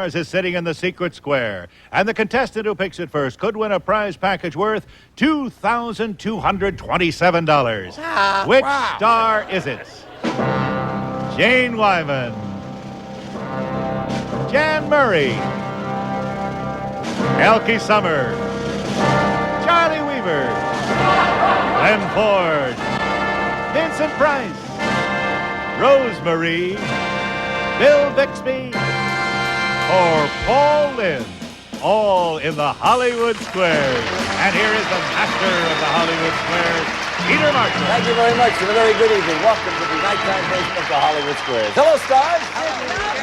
is sitting in the secret square, and the contestant who picks it first could win a prize package worth $2,227. Which star is it? Jane Wyman, Jan Murray, Elke Sommer, Charley Weaver, Glenn Ford, Vincent Price, Rosemary, Bill Bixby, or Paul Lynde, all in the Hollywood Squares. And here is the master of the Hollywood Squares, Peter Martin. Thank you very much, and a very good evening. Welcome to the nighttime version of the Hollywood Squares. Hello, stars.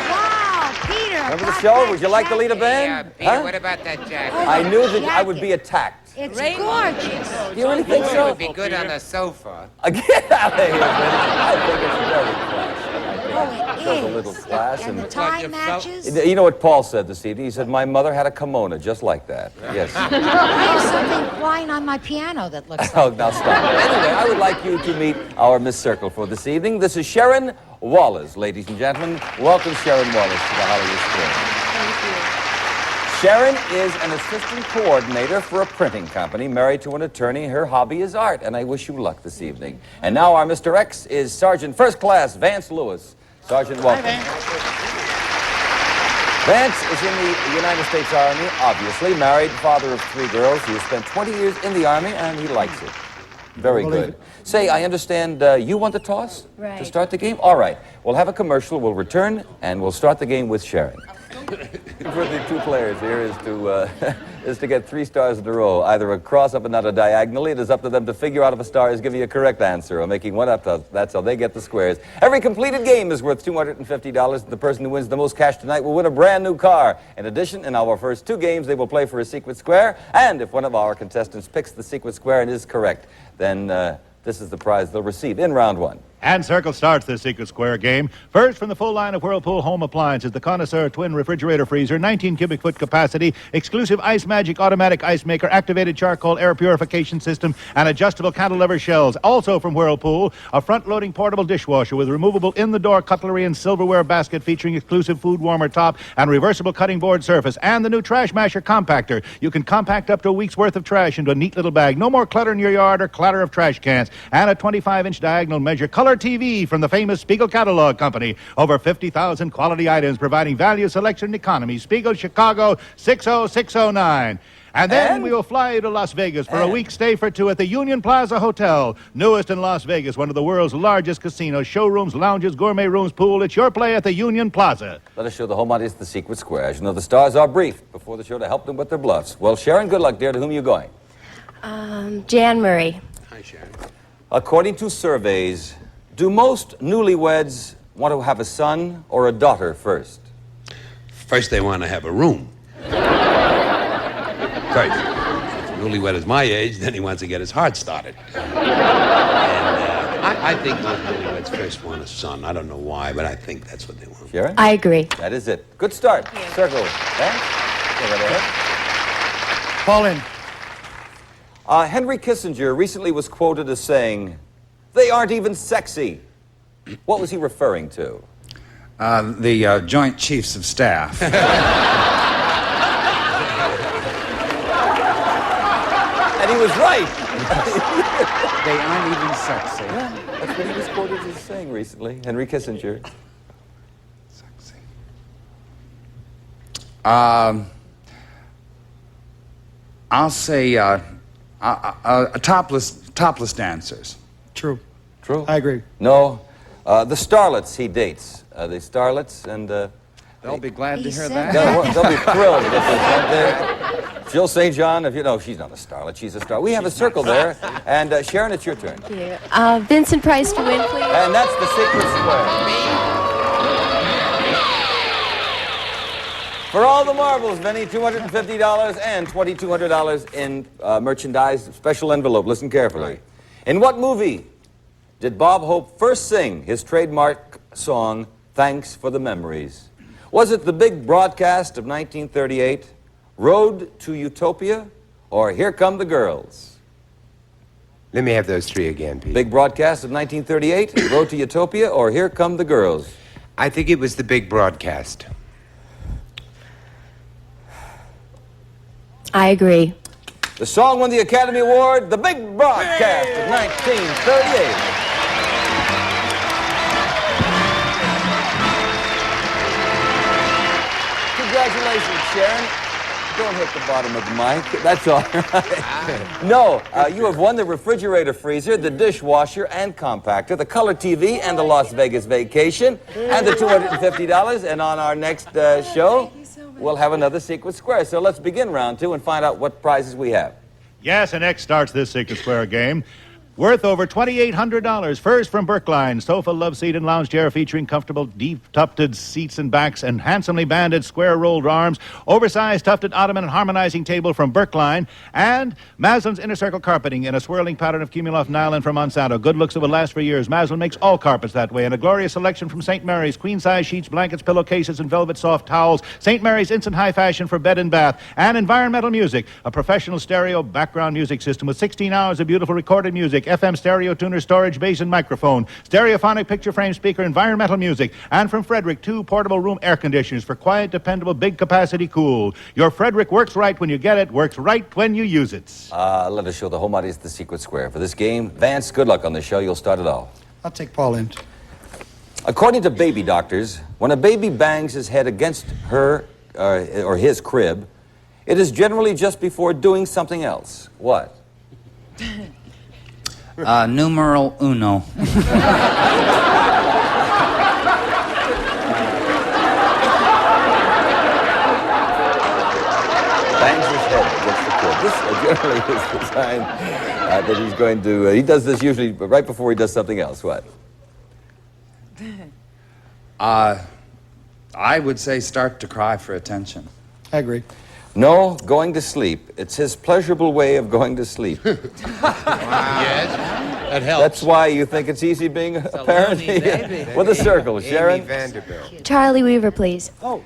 Wow, Peter. Remember the show? Would you like to lead a band? Yeah, Peter, what about that jacket? I knew that I would be attacked. It's gorgeous. Do you really think It so? would be good on a sofa. Get out of here, man. I think it's very classy. Oh, it Shows a is. little class. And the And tie matches. you know what Paul said this evening? He said, my mother had a kimono just like that. Yes. I have something flying on my piano that looks Oh, like now stop. Anyway, I would like you to meet our Miss Circle for this evening. This is Sharon Wallace, ladies and gentlemen. Welcome, Sharon Wallace, to the Hollywood Square. Thank you. Sharon is an assistant coordinator for a printing company, married to an attorney. Her hobby is art, and I wish you luck this evening. And now our Mr. X is Sergeant First Class Vance Lewis. Sergeant, welcome. Hi, Vance. Vance is in the United States Army, obviously, married, father of 3 girls. He has spent 20 years in the Army, and he likes it. Very good. Say, I understand you want the toss to Right. start the game? All right. We'll have a commercial. We'll return, and we'll start the game with Sharon. For the 2 players here is to get 3 stars in a row, either across, up, and down, or diagonally. It is up to them to figure out if a star is giving you a correct answer or making one up. That's how they get the squares. Every completed game is worth $250. The person who wins the most cash tonight will win a brand new car. In addition, in our first 2 games, they will play for a secret square. And if one of our contestants picks the secret square and is correct, then this is the prize they'll receive in round 1. And Circle starts the Secret Square game. First, from the full line of Whirlpool home appliances, the Connoisseur Twin Refrigerator Freezer, 19 cubic foot capacity, exclusive Ice Magic automatic ice maker, activated charcoal air purification system, and adjustable cantilever shelves. Also from Whirlpool, a front-loading portable dishwasher with removable in-the-door cutlery and silverware basket featuring exclusive food warmer top and reversible cutting board surface, and the new Trash Masher compactor. You can compact up to a week's worth of trash into a neat little bag. No more clutter in your yard or clatter of trash cans. And a 25-inch diagonal measure color TV from the famous Spiegel Catalog Company. Over 50,000 quality items providing value, selection, and economy. Spiegel, Chicago, 60609. And then we will fly you to Las Vegas for a week stay for 2 at the Union Plaza Hotel. Newest in Las Vegas, one of the world's largest casinos, showrooms, lounges, gourmet rooms, pool. It's your play at the Union Plaza. Let us show the home audience the secret square. As you know, the stars are briefed before the show to help them with their bluffs. Well, Sharon, good luck, dear. To whom are you going? Jan Murray. Hi, Sharon. According to surveys, do most newlyweds want to have a son or a daughter first? First, they want to have a room. First. If the newlywed is my age, then he wants to get his heart started. And I think most newlyweds first want a son. I don't know why, but I think that's what they want. Sharon? I agree. That is it. Good start. Circle. Vance? Go right ahead. Paul Lynde. Henry Kissinger recently was quoted as saying, "They aren't even sexy." What was he referring to? The Joint Chiefs of Staff. And he was right. They aren't even sexy. That's what he was quoted as saying recently, Henry Kissinger. Sexy. I'll say topless dancers. True. True? I agree. No. The starlets he dates. The starlets, and... They'll be glad to He hear said that. they'll be thrilled to get this, won't they? Jill St. John, if you know, she's not a starlet, she's a star. We have a circle there. And Sharon, it's your turn. Thank you. Vincent Price to win, please. And that's the secret square. For all the marbles, Vinny, $250 and $2,200 in merchandise, special envelope. Listen carefully. In what movie did Bob Hope first sing his trademark song, Thanks for the Memories? Was it The Big Broadcast of 1938, Road to Utopia, or Here Come the Girls? Let me have those 3 again, Pete. Big Broadcast of 1938, Road to Utopia, or Here Come the Girls? I think it was the big broadcast. I agree. The song won the Academy Award, The Big Broadcast of 1938. Congratulations, Sharon. Don't hit the bottom of the mic. That's all right. No, you have won the refrigerator freezer, the dishwasher and compactor, the color TV and the Las Vegas vacation, and the $250. And on our next show, we'll have another Secret Square. So let's begin round two and find out what prizes we have. Yes, and X starts this Secret Square game. Worth over $2,800. First from Brookline, sofa, love seat, and lounge chair featuring comfortable, deep-tufted seats and backs and handsomely banded square-rolled arms. Oversized tufted ottoman and harmonizing table from Brookline. And Maslin's Inner Circle carpeting in a swirling pattern of Cumuloff nylon from Monsanto. Good looks that will last for years. Maslin makes all carpets that way. And a glorious selection from St. Mary's. Queen-size sheets, blankets, pillowcases, and velvet soft towels. St. Mary's instant high fashion for bed and bath. And Environmental Music, a professional stereo background music system with 16 hours of beautiful recorded music. FM stereo tuner, storage, bass, and microphone. Stereophonic picture frame speaker, Environmental Music. And from Frederick, 2 portable room air conditioners for quiet, dependable, big capacity cool. Your Frederick works right when you get it, works right when you use it. Let us show the home audience the Secret Square. For this game, Vance, good luck on the show. You'll start it off. I'll take Paul in. According to baby doctors, when a baby bangs his head against her or his crib, it is generally just before doing something else. What? Numeral uno. Bangs his head against the crib. This generally is the sign that he's going to... he does this usually right before he does something else. What? I would say start to cry for attention. I agree. No, going to sleep. It's his pleasurable way of going to sleep. Yes, that helps. That's why you think it's easy being a parent? With a circle, Sharon. Amy Vanderbilt. Charley Weaver, please. Well,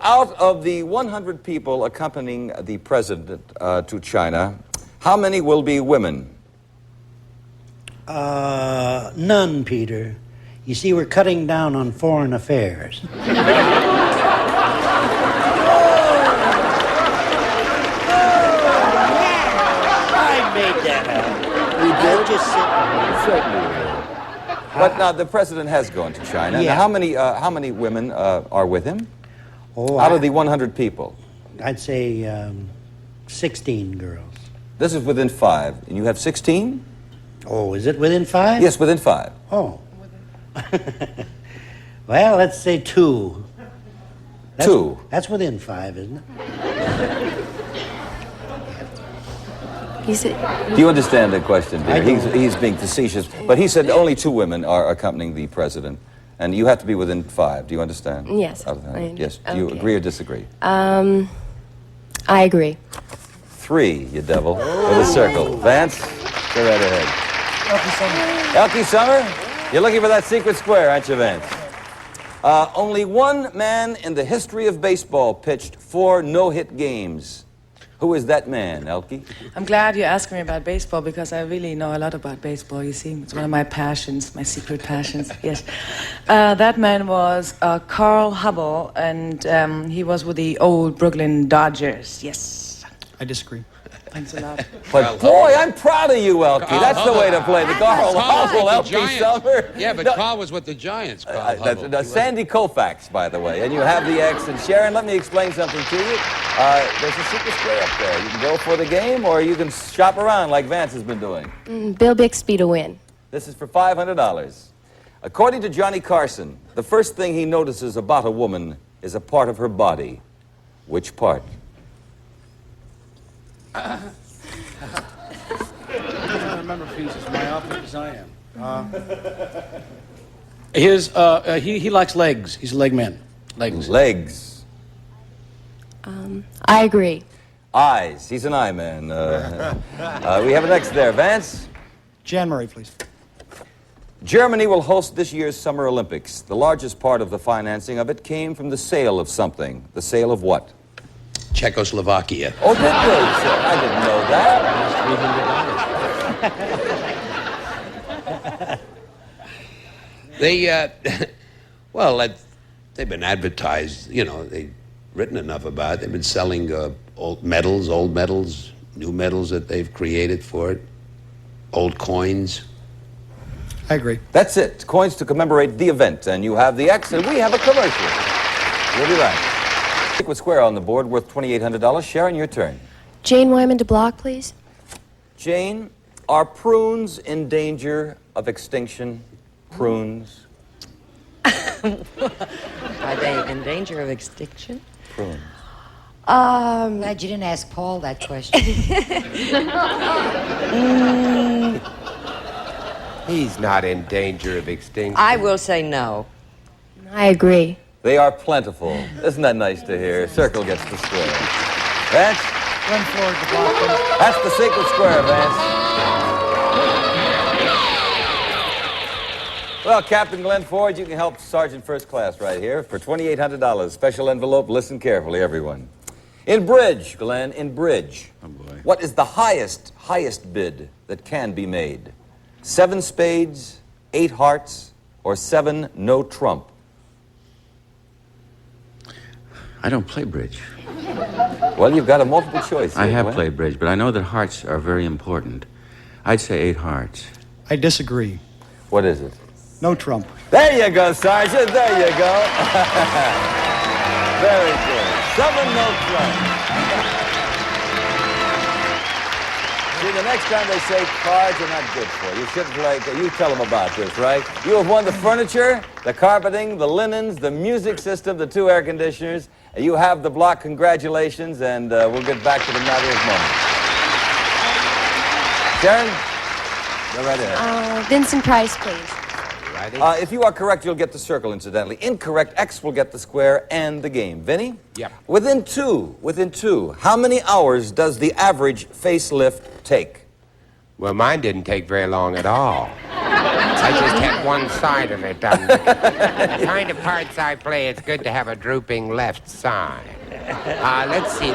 out of the 100 people accompanying the president to China, how many will be women? None, Peter. You see, we're cutting down on foreign affairs. But now the president has gone to China. Yeah. Now, how many women are with him? Oh, Out of the 100 people. I'd say 16 girls. This is within 5. And you have 16? Oh, is it within 5? Yes, within 5. Oh. Well, let's say 2. 2. That's within 5, isn't it? He said, Do you understand the question, dear? I do. He's being facetious. But he said only 2 women are accompanying the president. And you have to be within 5. Do you understand? Yes. Out of the 100. I- Yes. Do you okay. agree or disagree? I agree. 3, you devil. With a circle. Vance, go right ahead. Elke Sommer, you're looking for that secret square, aren't you, Vance? Only one man in the history of baseball pitched 4 no-hit games. Who is that man, Elke? I'm glad you asked me about baseball because I really know a lot about baseball, you see. It's one of my passions, my secret passions, yes. That man was Carl Hubble, and he was with the old Brooklyn Dodgers, yes. I disagree. Thanks a lot. But boy, I'm proud of you, Elke. That's the way to play the Carl Hubble, Elke Summer. Yeah, but Carl was with the Giants, Carl Hubble. That's Sandy Koufax, by the way. And you have the X. And Sharon, let me explain something to you. There's a secret square up there. You can go for the game, or you can shop around like Vance has been doing. Bill Bixby to win. This is for $500. According to Johnny Carson, the first thing he notices about a woman is a part of her body. Which part? I don't remember if he's as myopic as I am. He likes legs. He's a leg man. Legs. Legs. I agree. Eyes. He's an eye man. We have an X there. Vance? Jan Murray, please. Germany will host this year's Summer Olympics. The largest part of the financing of it came from the sale of something. The sale of what? Czechoslovakia. Oh, did they? I didn't know that. They, well, they've been advertised, you know, written enough about it. They've been selling old medals, new medals that they've created for it, old coins. I agree. That's it. Coins to commemorate the event. And you have the X, and we have a commercial. We'll be back. Liquid Square on the board, worth $2,800. Sharon, your turn. Jane Wyman to block, please. Jane, are prunes in danger of extinction? Prunes? Are they in danger of extinction? Prunes. Glad you didn't ask Paul that question. He's not in danger of extinction. I will say no. I agree. They are plentiful. Isn't that nice to hear? Circle gets the square. Vance? Run forward to block, please. That's the secret square, Vance. Well, Captain Glenn Ford, you can help Sergeant First Class right here for $2,800. Special envelope. Listen carefully, everyone. In bridge, Glenn, in bridge. Oh, boy. What is the highest bid that can be made? 7 spades, 8 hearts, or 7 no trump? I don't play bridge. Well, you've got a multiple choice here, I have Glenn. played bridge, but I know that hearts are very important. I'd say 8 hearts. I disagree. What is it? No Trump. There you go, Sergeant. There you go. Very good. 7 no trump. See, the next time they say cards are not good for you, shouldn't like, you tell them about this, right? You have won the furniture, the carpeting, the linens, the music system, the 2 air conditioners. You have the block. Congratulations, and we'll get back to the matter of moment. Sharon, go right ahead. Vincent Price, please. If you are correct, you'll get the circle, incidentally. Incorrect, X will get the square and the game. Vinny? Yep. Within two, how many hours does the average facelift take? Well, mine didn't take very long at all. I just had one side of it done. The kind of parts I play, it's good to have a drooping left side. Let's see.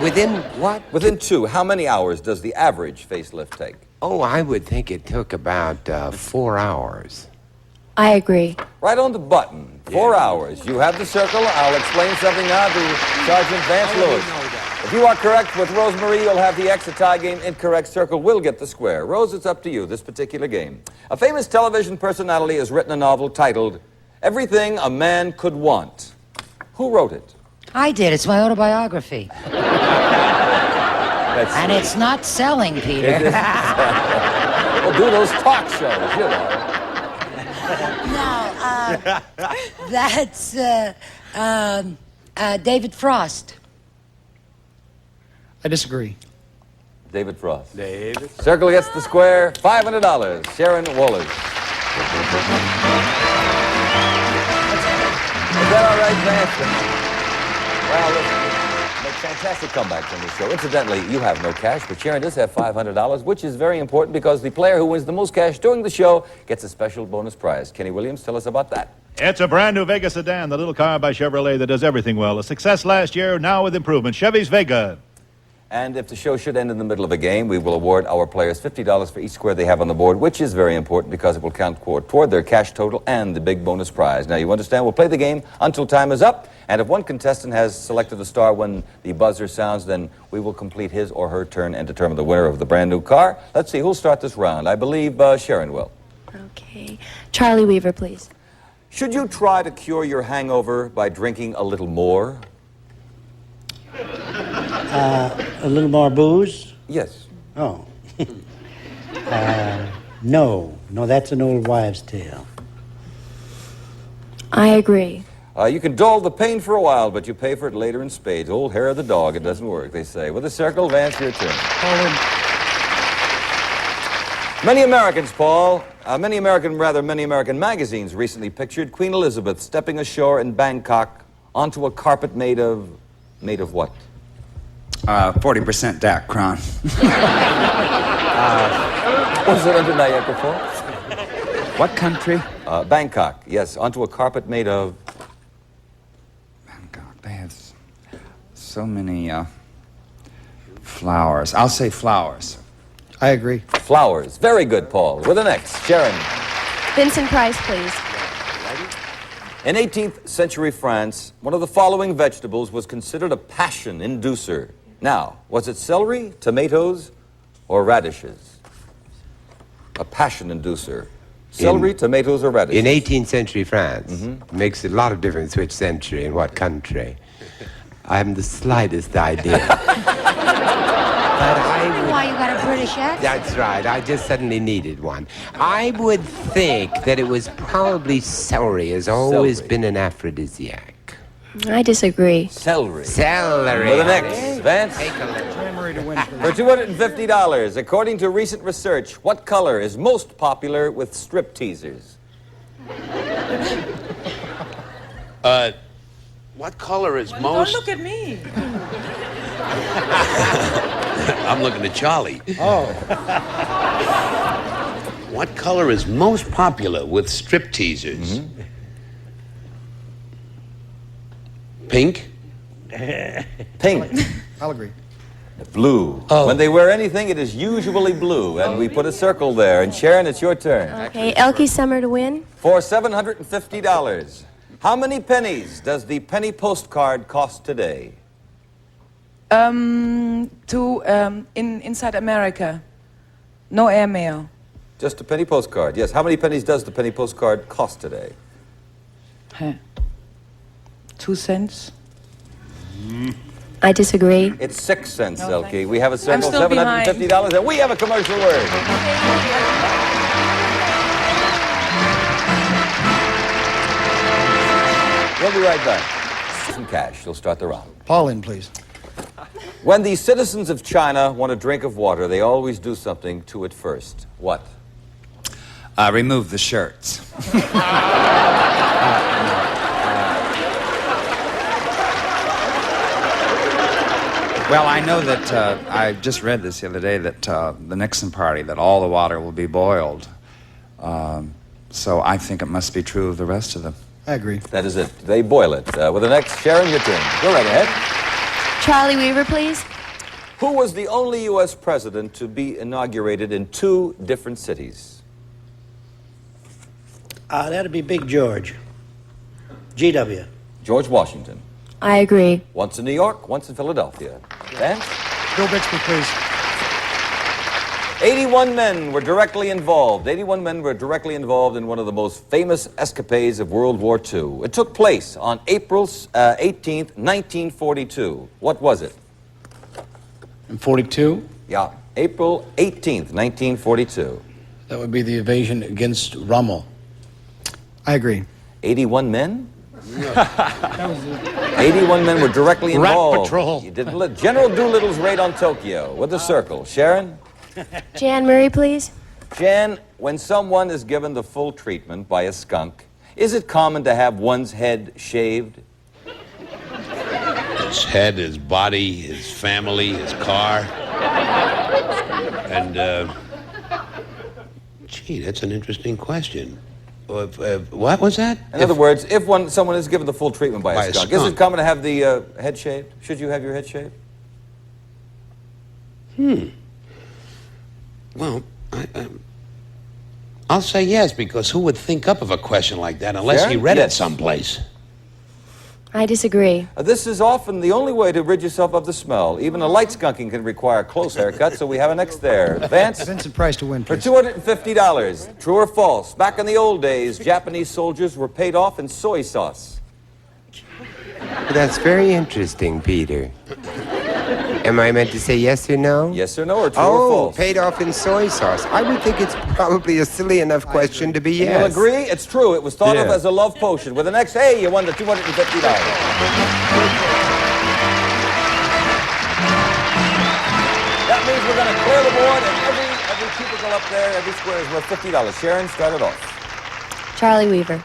Within what? Within 2, how many hours does the average facelift take? Oh, I would think it took about 4 hours. I agree. Right on the button. 4 hours. You have the circle. I'll explain something now to Sergeant Vance Lewis. If you are correct with Rosemarie, you'll have the X, a tie game. Incorrect, circle will get the square. Rose, it's up to you, this particular game. A famous television personality has written a novel titled Everything a Man Could Want. Who wrote it? I did. It's my autobiography. And it's not selling, Peter. Well, do those talk shows, you know. No, that's David Frost. I disagree. David Frost. Circle gets the square. $500. Sharon Wallace. Is that all right, Vance? Well, listen, make fantastic comebacks on this show. Incidentally, you have no cash, but Sharon does have $500, which is very important because the player who wins the most cash during the show gets a special bonus prize. Kenny Williams, tell us about that. It's a brand new Vega sedan, the little car by Chevrolet that does everything well. A success last year, now with improvement. Chevy's Vega. And if the show should end in the middle of a game, we will award our players $50 for each square they have on the board, which is very important because it will count toward their cash total and the big bonus prize. Now, you understand, we'll play the game until time is up, and if one contestant has selected the star when the buzzer sounds, then we will complete his or her turn and determine the winner of the brand new car. Let's see, who'll start this round? I believe Sharon will. Okay. Charley Weaver, please. Should you try to cure your hangover by drinking a little more? A little more booze? Yes. Oh. No, that's an old wives' tale. I agree. You can dull the pain for a while, but you pay for it later in spades. Old hair of the dog, it doesn't work, they say. With a circle, Vance, your turn. Many Americans, Paul, many American magazines recently pictured Queen Elizabeth stepping ashore in Bangkok onto a carpet made of what? 40% Dacron. Was it under Niagara Falls? What country? Bangkok, yes, onto a carpet made of... Bangkok, they have so many flowers. I'll say flowers. I agree. Flowers. Very good, Paul. With an X. Sharon. Vincent Price, please. In 18th century France, one of the following vegetables was considered a passion inducer. Now, was it celery, tomatoes, or radishes? A passion inducer. Celery, tomatoes, or radishes? In 18th century France, makes a lot of difference which century and what country. I haven't the slightest idea. But I would... Why, you got a British accent? That's right. I just suddenly needed one. I would think that it was probably celery. Has always been an aphrodisiac. I disagree. Celery. Celery. For the next, Vance. Jan Marie to win, please. For $250, according to recent research, what color is most popular with strip teasers? What color is Don't most... look at me. I'm looking at Charlie. Oh. What color is most popular with strip teasers? Pink? Pink. I'll agree. Blue. Oh. When they wear anything, it is usually blue, and we put a circle there. And Sharon, it's your turn. Okay, Elke Sommer to win. For $750, how many pennies does the penny postcard cost today? Inside America. No airmail. Just a penny postcard, yes. How many pennies does the penny postcard cost today? 2 cents. I disagree. It's 6 cents, No, Elke. thanks. We have a circle, still $750, and we have a commercial word. We'll be right back. Some cash. You'll start the round. Paul in, please. When the citizens of China want a drink of water, they always do something to it first. What? Remove the shirts. Well, I know that I just read this the other day that the Nixon party, that all the water will be boiled. So I think it must be true of the rest of them. I agree. That is it. They boil it. With the next, Sharon, your turn. Go right ahead. Charley Weaver, please. Who was the only U.S. president to be inaugurated in 2 different cities? That'd be Big George. GW. George Washington. I agree. Once in New York, once in Philadelphia. Vance? Bill Bixby, please. 81 men were directly involved. 81 men were directly involved in one of the most famous escapades of World War II. It took place on April 18th, 1942. What was it? In 42? Yeah, April 18th, 1942. That would be the invasion against Rommel. I agree. 81 men? 81 men were directly involved. Rat Patrol. You didn't let General Doolittle's raid on Tokyo with a circle. Sharon? Jan Murray, please. Jan, when someone is given the full treatment by a skunk, is it common to have one's head shaved? His head, his body, his family, his car. And, gee, that's an interesting question. What was that? In other words, if someone is given the full treatment by a skunk, is it common to have the head shaved? Should you have your head shaved? Well, I'll say yes, because who would think up of a question like that unless he Sharon? read Yes. it someplace? I disagree. This is often the only way to rid yourself of the smell. Even a light skunking can require a close haircut, so we have a next there. Vance? Vincent Price to win, For please. $250, true or false, back in the old days, Japanese soldiers were paid off in soy sauce. That's very interesting, Peter. Am I meant to say yes or no? Yes or no, or true or false? Paid off in soy sauce. I would think it's probably a silly enough question to be yes. You'll agree? It's true. It was thought of Yeah. as a love potion. With the next, hey, you won the $250. That means we're going to clear the board, and every cubicle up there, every square is worth $50. Sharon, start it off. Charley Weaver.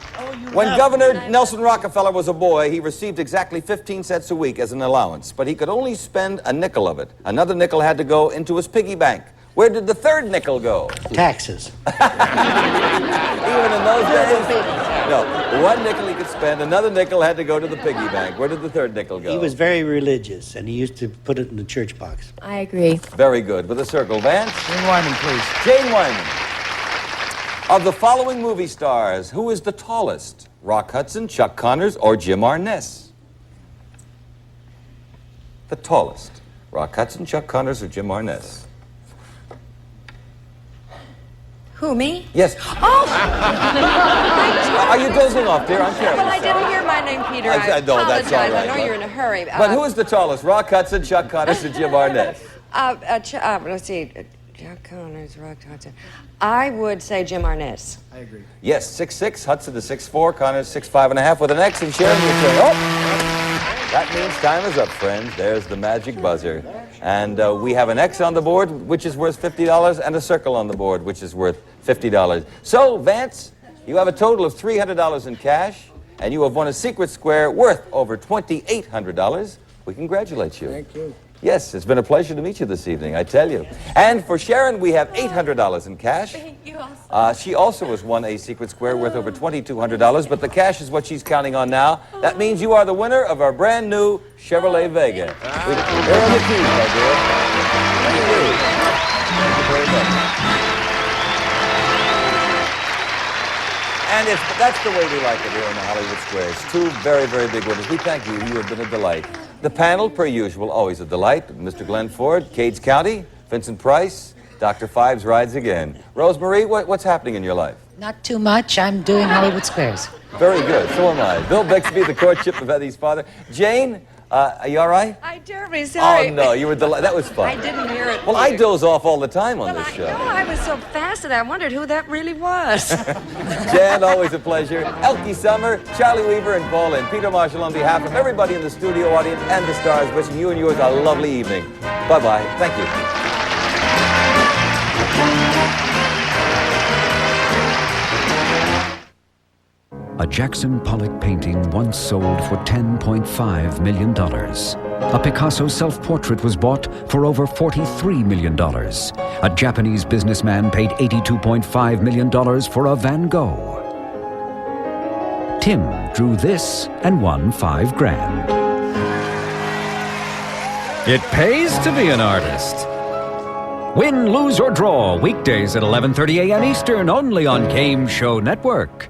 When Governor Nelson Rockefeller was a boy, he received exactly 15 cents a week as an allowance, but he could only spend a nickel of it. Another nickel had to go into his piggy bank. Where did the third nickel go? Taxes. Even in those days? No, 1 nickel he could spend, another nickel had to go to the piggy bank. Where did the third nickel go? He was very religious, and he used to put it in the church box. I agree. Very good. With a circle. Vance? Jane Wyman, please. Jane Wyman. Of the following movie stars, who is the tallest? Rock Hudson, Chuck Connors, or Jim Arness? The tallest. Rock Hudson, Chuck Connors, or Jim Arness? Who, me? Yes. Oh! Are you dozing off, dear? I'm terribly Well, I sorry. didn't hear my name, Peter. I know, that's apologize. all right, I know but- you're in a hurry. But who is the tallest? Rock Hudson, Chuck Connors, or Jim Arness? Let's see. Chuck Connors, Rock Hudson. I would say Jim Arness. I agree. Yes, 6'6", Hudson to 6'4", Connors 6'5.5" with an X, and Sharon will say, oh! That means time is up, friends. There's the magic buzzer. And we have an X on the board, which is worth $50, and a circle on the board, which is worth $50. So, Vance, you have a total of $300 in cash, and you have won a secret square worth over $2,800. We congratulate you. Thank you. Yes, it's been a pleasure to meet you this evening, I tell you. And for Sharon, we have $800 in cash. Thank you. She also has won a secret square worth over $2,200, but the cash is what she's counting on now. That means you are the winner of our brand new Chevrolet Vega. Here are the keys, my dear. Thank you. Thank you very much. And that's the way we like it here in the Hollywood Squares. Two very, very big winners. We thank you. You have been a delight. The panel, per usual, always a delight. Mr. Glenn Ford, Cades County, Vincent Price, Dr. Fives rides again. Rosemarie, what's happening in your life? Not too much. I'm doing Hollywood Squares. Very good. So am I. Bill Bixby, the courtship of Eddie's father. Jane, are you all right? I'm terribly sorry. Oh, no, you were delighted. That was fun. I didn't hear it. Well, I doze off all the time on this show. No, I was so fascinated. I wondered who that really was. Jan, always a pleasure. Elke Sommer, Charley Weaver, and Paul and Peter Marshall, on behalf of everybody in the studio audience and the stars, wishing you and yours a lovely evening. Bye-bye. Thank you. A Jackson Pollock painting once sold for $10.5 million. A Picasso self-portrait was bought for over $43 million. A Japanese businessman paid $82.5 million for a Van Gogh. Tim drew this and won $5 grand. It pays to be an artist. Win, lose, or draw, weekdays at 11:30 a.m. Eastern, only on Game Show Network.